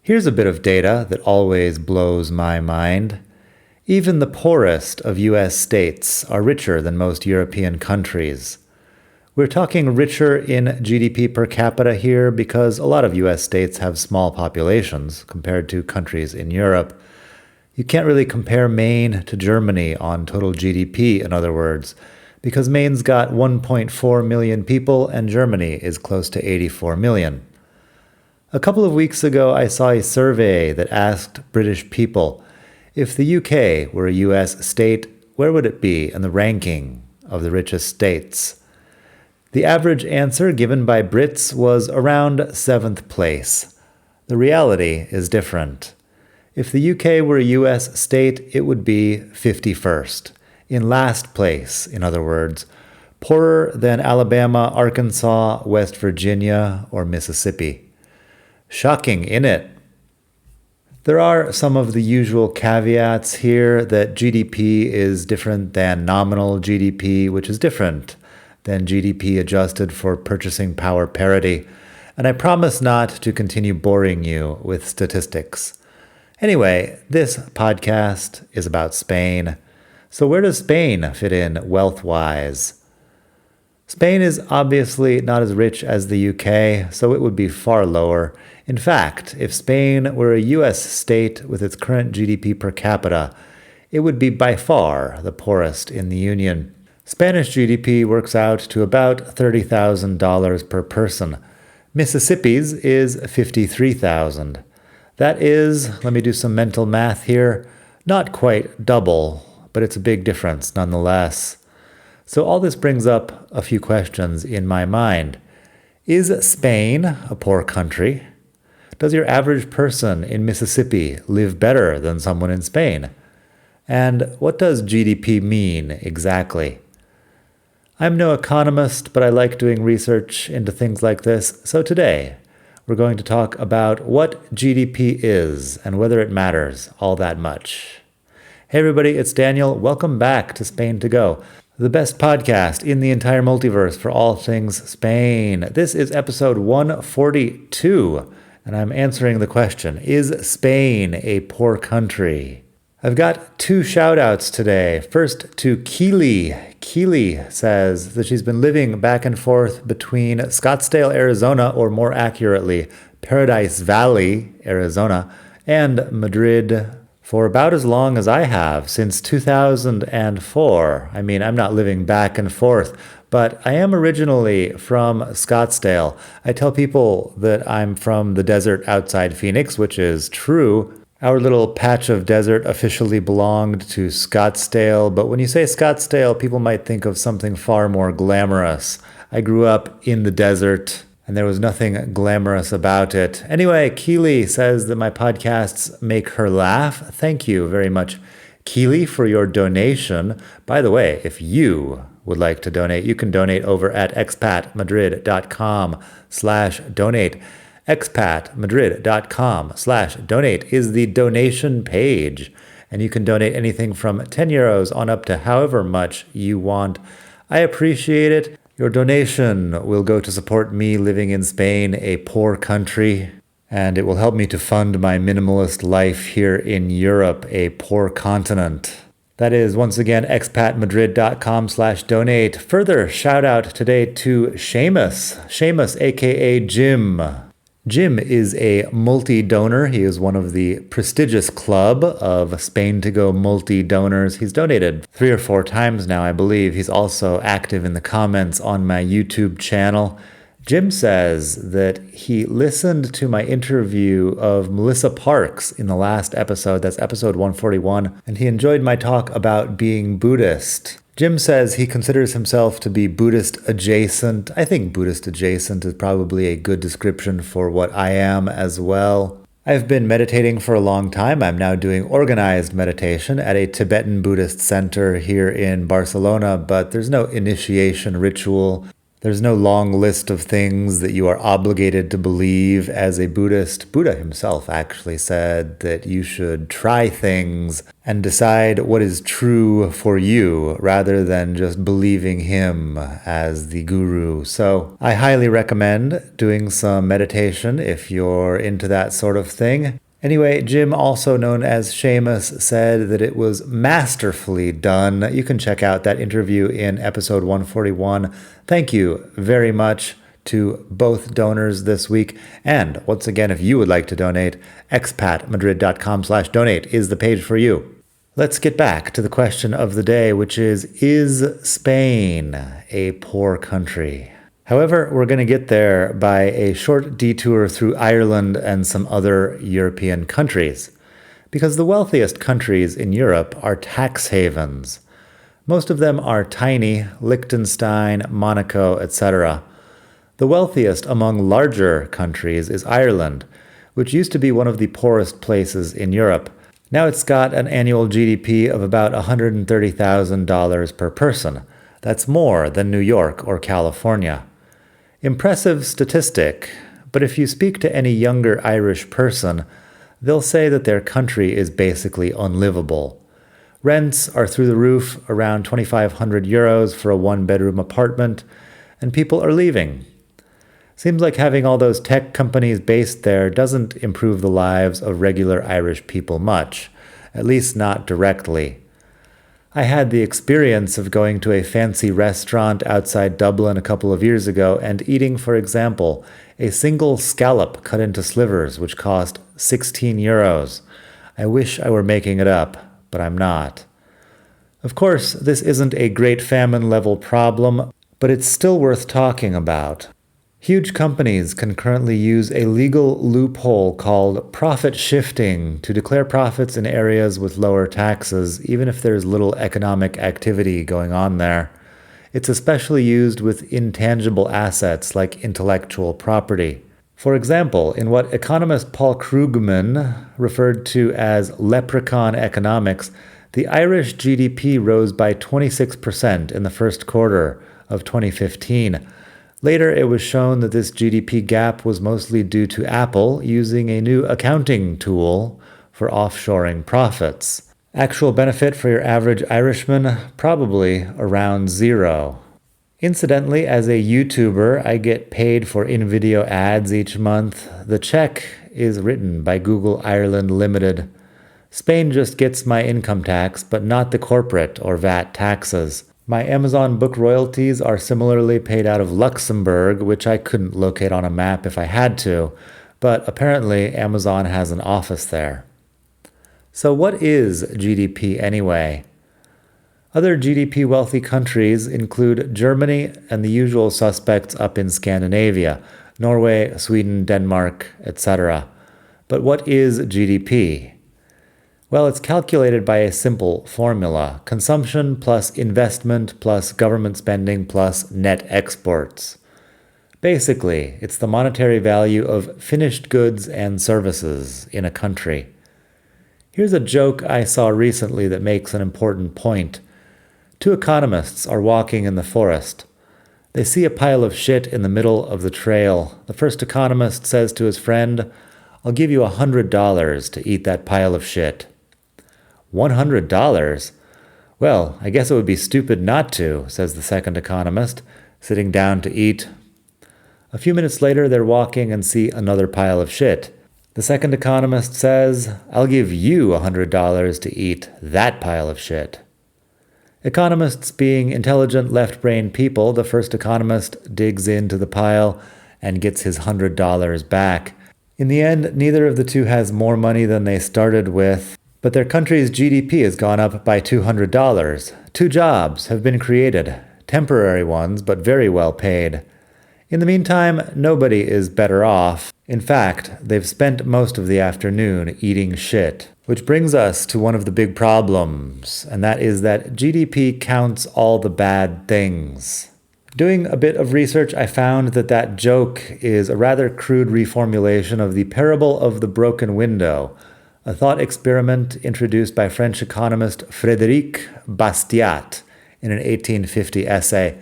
Here's a bit of data that always blows my mind. Even the poorest of US states are richer than most European countries. We're talking richer in GDP per capita here because a lot of US states have small populations compared to countries in Europe. You can't really compare Maine to Germany on total GDP, in other words, because Maine's got 1.4 million people and Germany is close to 84 million. A couple of weeks ago, I saw a survey that asked British people, if the UK were a US state, where would it be in the ranking of the richest states? The average answer given by Brits was around 7th place. The reality is different. If the UK were a US state, it would be 51st. In last place, in other words, poorer than Alabama, Arkansas, West Virginia, or Mississippi. Shocking, innit? There are some of the usual caveats here that GDP is different than nominal GDP, which is different than GDP adjusted for purchasing power parity, and I promise not to continue boring you with statistics. Anyway, this podcast is about Spain. So where does Spain fit in wealth-wise? Spain is obviously not as rich as the UK, so it would be far lower. In fact, if Spain were a US state with its current GDP per capita, it would be by far the poorest in the Union. Spanish GDP works out to about $30,000 per person. Mississippi's is $53,000. That is, let me do some mental math here, not quite double, but it's a big difference nonetheless. So all this brings up a few questions in my mind. Is Spain a poor country? Does your average person in Mississippi live better than someone in Spain? And what does GDP mean exactly? I'm no economist, but I like doing research into things like this, so today we're going to talk about what GDP is and whether it matters all that much. Hey everybody, it's Daniel. Welcome back to Spain to Go, the best podcast in the entire multiverse for all things Spain. This is episode 142, and I'm answering the question, is Spain a poor country? I've got two shout-outs today. First to Keely. Keely says that she's been living back and forth between Scottsdale, Arizona, or more accurately, Paradise Valley, Arizona, and Madrid for about as long as I have, since 2004. I mean, I'm not living back and forth, but I am originally from Scottsdale. I tell people that I'm from the desert outside Phoenix, which is true. Our little patch of desert officially belonged to Scottsdale, but when you say Scottsdale, people might think of something far more glamorous. I grew up in the desert, and there was nothing glamorous about it. Anyway, Keely says that my podcasts make her laugh. Thank you very much, Keely, for your donation. By the way, if you would like to donate, you can donate over at expatmadrid.com/donate. expatmadrid.com/donate is the donation page, and you can donate anything from 10 euros on up to however much you want. I appreciate it. Your donation will go to support me living in Spain, a poor country, and it will help me to fund my minimalist life here in Europe, a poor continent. That is, once again, expatmadrid.com/donate. Further shout out today to Seamus. Seamus, aka Jim. Jim is a multi-donor. He is one of the prestigious club of Spain to Go multi-donors. He's donated 3 or 4 times now, I believe. He's also active in the comments on my YouTube channel. Jim says that he listened to my interview of Melissa Parks in the last episode, that's episode 141, and he enjoyed my talk about being Buddhist. Jim says he considers himself to be Buddhist adjacent. I think Buddhist adjacent is probably a good description for what I am as well. I've been meditating for a long time. I'm now doing organized meditation at a Tibetan Buddhist center here in Barcelona, but there's no initiation ritual. There's no long list of things that you are obligated to believe as a Buddhist. Buddha himself actually said that you should try things and decide what is true for you rather than just believing him as the guru. So I highly recommend doing some meditation if you're into that sort of thing. Anyway, Jim, also known as Seamus, said that it was masterfully done. You can check out that interview in episode 141. Thank you very much to both donors this week. And once again, if you would like to donate, expatmadrid.com/donate is the page for you. Let's get back to the question of the day, which is Spain a poor country? However, we're going to get there by a short detour through Ireland and some other European countries, because the wealthiest countries in Europe are tax havens. Most of them are tiny: Liechtenstein, Monaco, etc. The wealthiest among larger countries is Ireland, which used to be one of the poorest places in Europe. Now it's got an annual GDP of about $130,000 per person. That's more than New York or California. Impressive statistic, but if you speak to any younger Irish person, they'll say that their country is basically unlivable. Rents are through the roof, around 2,500 euros for a one-bedroom apartment, and people are leaving. Seems like having all those tech companies based there doesn't improve the lives of regular Irish people much, at least not directly. I had the experience of going to a fancy restaurant outside Dublin a couple of years ago and eating, for example, a single scallop cut into slivers, which cost 16 euros. I wish I were making it up, but I'm not. Of course, this isn't a great famine-level problem, but it's still worth talking about. Huge companies can currently use a legal loophole called profit shifting to declare profits in areas with lower taxes, even if there's little economic activity going on there. It's especially used with intangible assets like intellectual property. For example, in what economist Paul Krugman referred to as leprechaun economics, the Irish GDP rose by 26% in the first quarter of 2015. Later, it was shown that this GDP gap was mostly due to Apple using a new accounting tool for offshoring profits. Actual benefit for your average Irishman? Probably around zero. Incidentally, as a YouTuber, I get paid for in-video ads each month. The check is written by Google Ireland Limited. Spain just gets my income tax, but not the corporate or VAT taxes. My Amazon book royalties are similarly paid out of Luxembourg, which I couldn't locate on a map if I had to, but apparently Amazon has an office there. So what is GDP anyway? Other GDP wealthy countries include Germany and the usual suspects up in Scandinavia: Norway, Sweden, Denmark, etc. But what is GDP? Well, it's calculated by a simple formula: consumption plus investment plus government spending plus net exports. Basically, it's the monetary value of finished goods and services in a country. Here's a joke I saw recently that makes an important point. Two economists are walking in the forest. They see a pile of shit in the middle of the trail. The first economist says to his friend, "I'll give you $100 to eat that pile of shit." $100? Well, I guess it would be stupid not to, says the second economist, sitting down to eat. A few minutes later, they're walking and see another pile of shit. The second economist says, "I'll give you $100 to eat that pile of shit." Economists being intelligent left-brain people, the first economist digs into the pile and gets his $100 back. In the end, neither of the two has more money than they started with, but their country's GDP has gone up by $200. 2 jobs have been created, temporary ones, but very well paid. In the meantime, nobody is better off. In fact, they've spent most of the afternoon eating shit. Which brings us to one of the big problems, and that is that GDP counts all the bad things. Doing a bit of research, I found that joke is a rather crude reformulation of the parable of the broken window, a thought experiment introduced by French economist Frédéric Bastiat in an 1850 essay.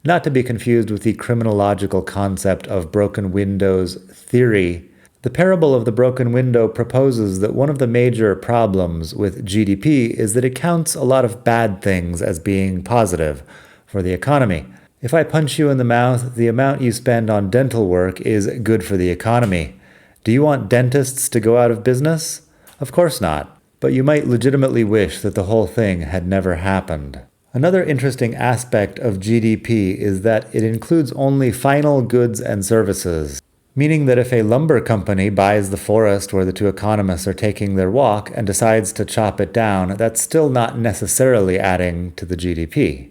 Not to be confused with the criminological concept of broken windows theory. The parable of the broken window proposes that one of the major problems with GDP is that it counts a lot of bad things as being positive for the economy. If I punch you in the mouth, the amount you spend on dental work is good for the economy. Do you want dentists to go out of business? Of course not. But you might legitimately wish that the whole thing had never happened. Another interesting aspect of GDP is that it includes only final goods and services, meaning that if a lumber company buys the forest where the two economists are taking their walk and decides to chop it down, that's still not necessarily adding to the GDP.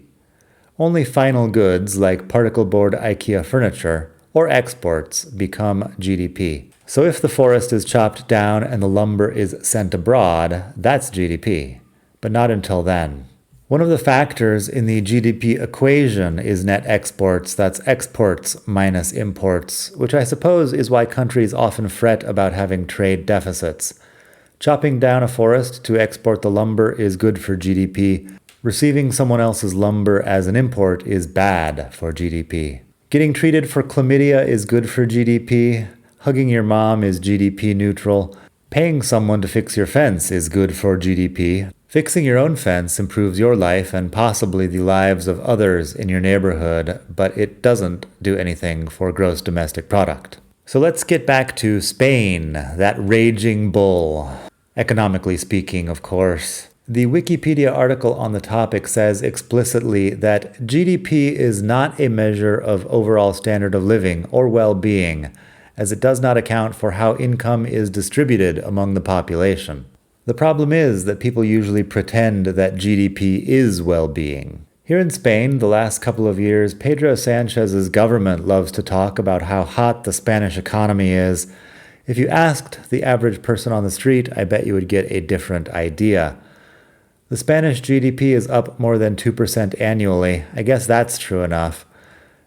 Only final goods like particle board IKEA furniture or exports become GDP. So if the forest is chopped down and the lumber is sent abroad, that's GDP, but not until then. One of the factors in the GDP equation is net exports, that's exports minus imports, which I suppose is why countries often fret about having trade deficits. Chopping down a forest to export the lumber is good for GDP. Receiving someone else's lumber as an import is bad for GDP. Getting treated for chlamydia is good for GDP. Hugging your mom is GDP neutral. Paying someone to fix your fence is good for GDP. Fixing your own fence improves your life and possibly the lives of others in your neighborhood, but it doesn't do anything for gross domestic product. So let's get back to Spain, that raging bull. Economically speaking, of course. The Wikipedia article on the topic says explicitly that GDP is not a measure of overall standard of living or well-being, as it does not account for how income is distributed among the population. The problem is that people usually pretend that GDP is well-being. Here in Spain, the last couple of years, Pedro Sanchez's government loves to talk about how hot the Spanish economy is. If you asked the average person on the street, I bet you would get a different idea. The Spanish GDP is up more than 2% annually. I guess that's true enough.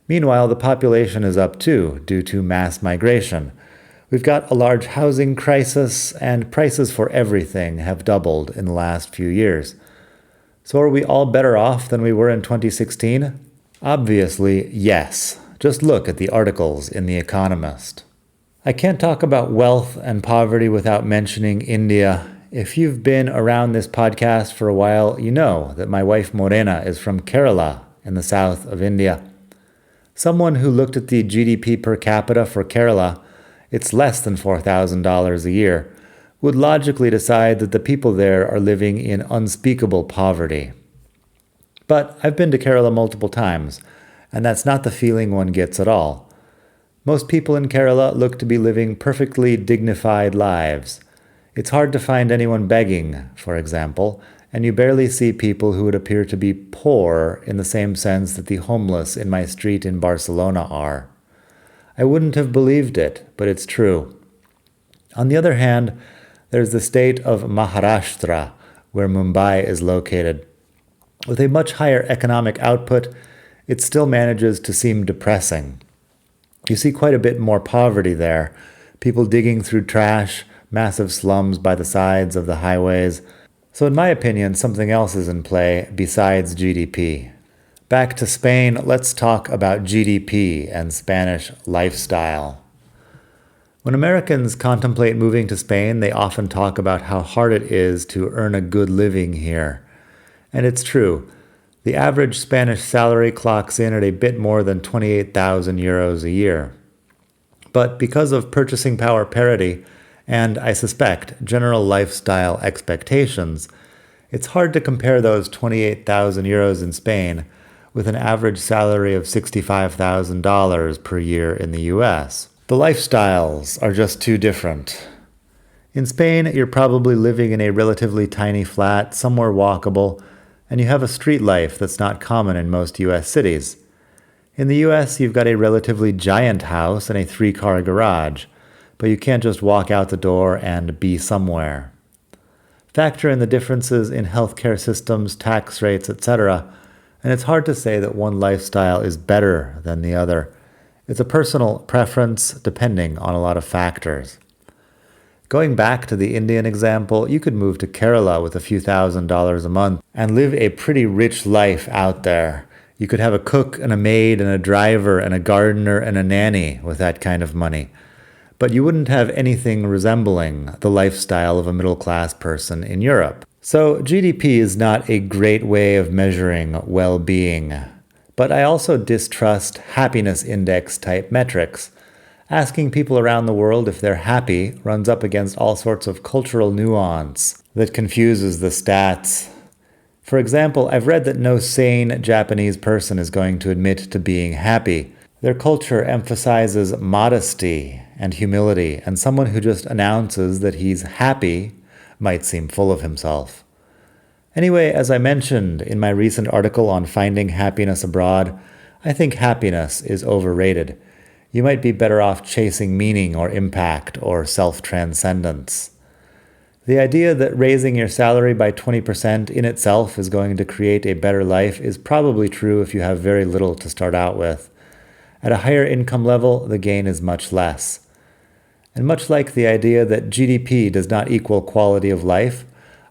Meanwhile, the population is up too, due to mass migration. We've got a large housing crisis, and prices for everything have doubled in the last few years. So are we all better off than we were in 2016? Obviously, yes. Just look at the articles in The Economist. I can't talk about wealth and poverty without mentioning India. If you've been around this podcast for a while, you know that my wife Morena is from Kerala in the south of India. Someone who looked at the GDP per capita for Kerala, it's less than $4,000 a year, would logically decide that the people there are living in unspeakable poverty. But I've been to Kerala multiple times, and that's not the feeling one gets at all. Most people in Kerala look to be living perfectly dignified lives. It's hard to find anyone begging, for example, and you barely see people who would appear to be poor in the same sense that the homeless in my street in Barcelona are. I wouldn't have believed it, but it's true. On the other hand, there's the state of Maharashtra, where Mumbai is located. With a much higher economic output, it still manages to seem depressing. You see quite a bit more poverty there, people digging through trash, massive slums by the sides of the highways. So in my opinion, something else is in play besides GDP. Back to Spain, let's talk about GDP and Spanish lifestyle. When Americans contemplate moving to Spain, they often talk about how hard it is to earn a good living here. And it's true. The average Spanish salary clocks in at a bit more than 28,000 euros a year. But because of purchasing power parity, and I suspect general lifestyle expectations, it's hard to compare those 28,000 euros in Spain with an average salary of $65,000 per year in the US. The lifestyles are just too different. In Spain, you're probably living in a relatively tiny flat, somewhere walkable, and you have a street life that's not common in most US cities. In the US, you've got a relatively giant house and a 3-car garage, but you can't just walk out the door and be somewhere. Factor in the differences in healthcare systems, tax rates, etc., and it's hard to say that one lifestyle is better than the other. It's a personal preference depending on a lot of factors. Going back to the Indian example, you could move to Kerala with a few $1,000s a month and live a pretty rich life out there. You could have a cook and a maid and a driver and a gardener and a nanny with that kind of money. But you wouldn't have anything resembling the lifestyle of a middle-class person in Europe. So GDP is not a great way of measuring well-being. But I also distrust happiness index type metrics. Asking people around the world if they're happy runs up against all sorts of cultural nuance that confuses the stats. For example, I've read that no sane Japanese person is going to admit to being happy. Their culture emphasizes modesty and humility, and someone who just announces that he's happy might seem full of himself. Anyway, as I mentioned in my recent article on finding happiness abroad, I think happiness is overrated. You might be better off chasing meaning or impact or self-transcendence. The idea that raising your salary by 20% in itself is going to create a better life is probably true if you have very little to start out with. At a higher income level, the gain is much less. And much like the idea that GDP does not equal quality of life,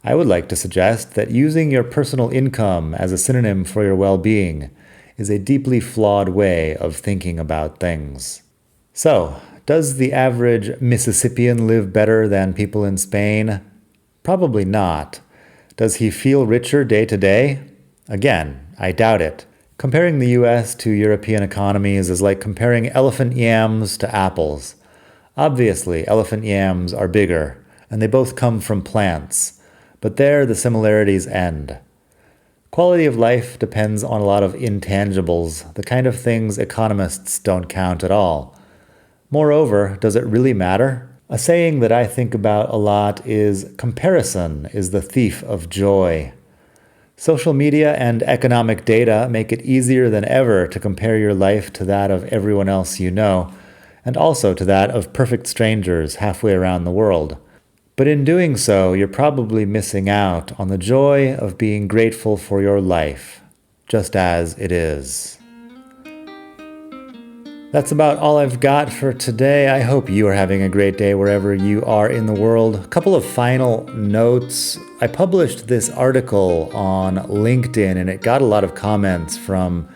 I would like to suggest that using your personal income as a synonym for your well-being is a deeply flawed way of thinking about things. So, does the average Mississippian live better than people in Spain? Probably not. Does he feel richer day to day? Again, I doubt it. Comparing the US to European economies is like comparing elephant yams to apples. Obviously, elephant yams are bigger, and they both come from plants, but there the similarities end. Quality of life depends on a lot of intangibles, the kind of things economists don't count at all. Moreover, does it really matter? A saying that I think about a lot is, comparison is the thief of joy. Social media and economic data make it easier than ever to compare your life to that of everyone else you know, and also to that of perfect strangers halfway around the world. But in doing so, you're probably missing out on the joy of being grateful for your life, just as it is. That's about all I've got for today. I hope you are having a great day wherever you are in the world. A couple of final notes. I published this article on LinkedIn and it got a lot of comments from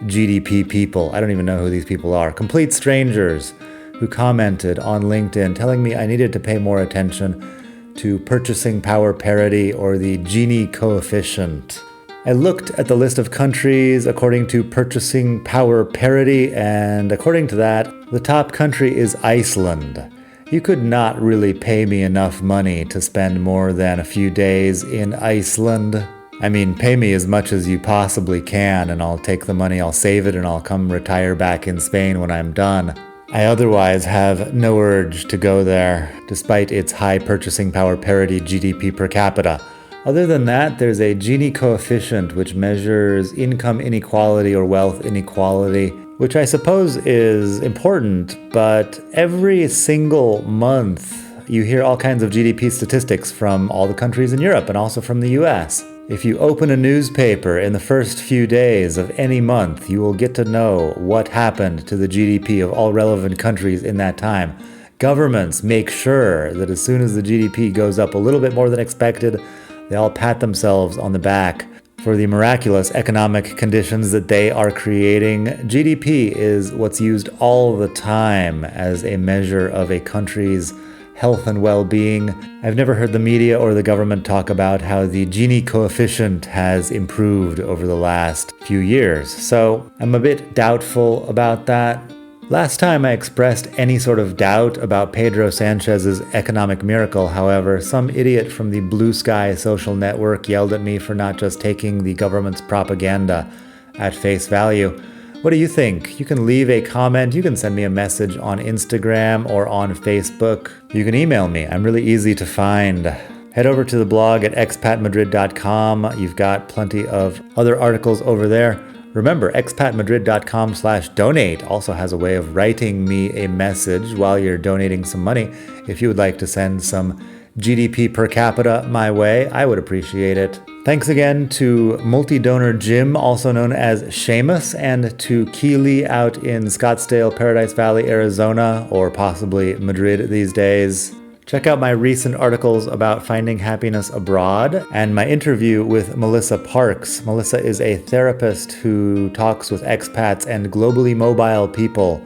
GDP people. I don't even know who these people are. Complete strangers who commented on LinkedIn telling me I needed to pay more attention to purchasing power parity or the Gini coefficient. I looked at the list of countries according to purchasing power parity, and according to that, the top country is Iceland. You could not really pay me enough money to spend more than a few days in Iceland. I mean, pay me as much as you possibly can, and I'll take the money, I'll save it, and I'll come retire back in Spain when I'm done. I otherwise have no urge to go there, despite its high purchasing power parity GDP per capita. Other than that, there's a Gini coefficient which measures income inequality or wealth inequality, which I suppose is important, but every single month you hear all kinds of GDP statistics from all the countries in Europe and also from the US. If you open a newspaper in the first few days of any month, you will get to know what happened to the GDP of all relevant countries in that time. Governments make sure that as soon as the GDP goes up a little bit more than expected, they all pat themselves on the back for the miraculous economic conditions that they are creating. GDP is what's used all the time as a measure of a country's health and well-being. I've never heard the media or the government talk about how the Gini coefficient has improved over the last few years, so I'm a bit doubtful about that. Last time I expressed any sort of doubt about Pedro Sanchez's economic miracle, however, some idiot from the Blue Sky social network yelled at me for not just taking the government's propaganda at face value. What do you think? You can leave a comment, you can send me a message on Instagram or on Facebook. You can email me, I'm really easy to find. Head over to the blog at expatmadrid.com. You've got plenty of other articles over there. Remember, expatmadrid.com/donate also has a way of writing me a message while you're donating some money. If you would like to send some GDP per capita my way, I would appreciate it. Thanks again to multi-donor Jim, also known as Seamus, and to Keely out in Scottsdale, Paradise Valley, Arizona, or possibly Madrid these days. Check out my recent articles about finding happiness abroad and my interview with Melissa Parks. Melissa is a therapist who talks with expats and globally mobile people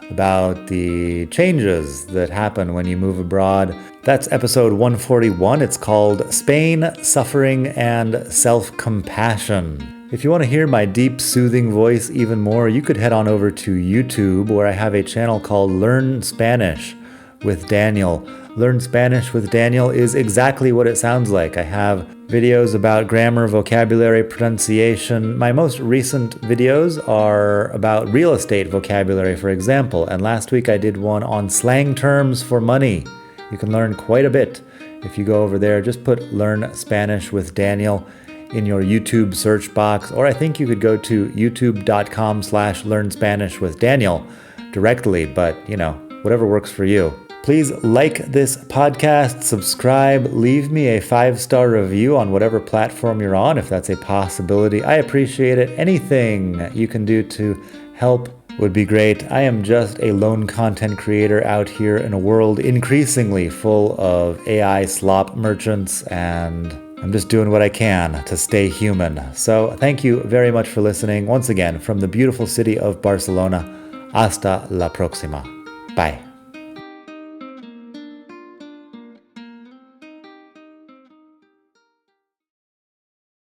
about the changes that happen when you move abroad. That's episode 141. It's called Spain, Suffering, and Self-Compassion. If you want to hear my deep, soothing voice even more, you could head on over to YouTube, where I have a channel called Learn Spanish with Daniel. Learn Spanish with Daniel is exactly what it sounds like. I have videos about grammar, vocabulary, pronunciation. My most recent videos are about real estate vocabulary, for example. And last week I did one on slang terms for money. You can learn quite a bit if you go over there. Just put Learn Spanish with Daniel in your YouTube search box, or I think you could go to youtube.com/Learn Spanish with Daniel directly, but whatever works for you. Please like this podcast, subscribe, leave me a 5-star review on whatever platform you're on, if that's a possibility. I appreciate it. Anything you can do to help would be great. I am just a lone content creator out here in a world increasingly full of AI slop merchants, and I'm just doing what I can to stay human. So thank you very much for listening. Once again, from the beautiful city of Barcelona, hasta la próxima. Bye.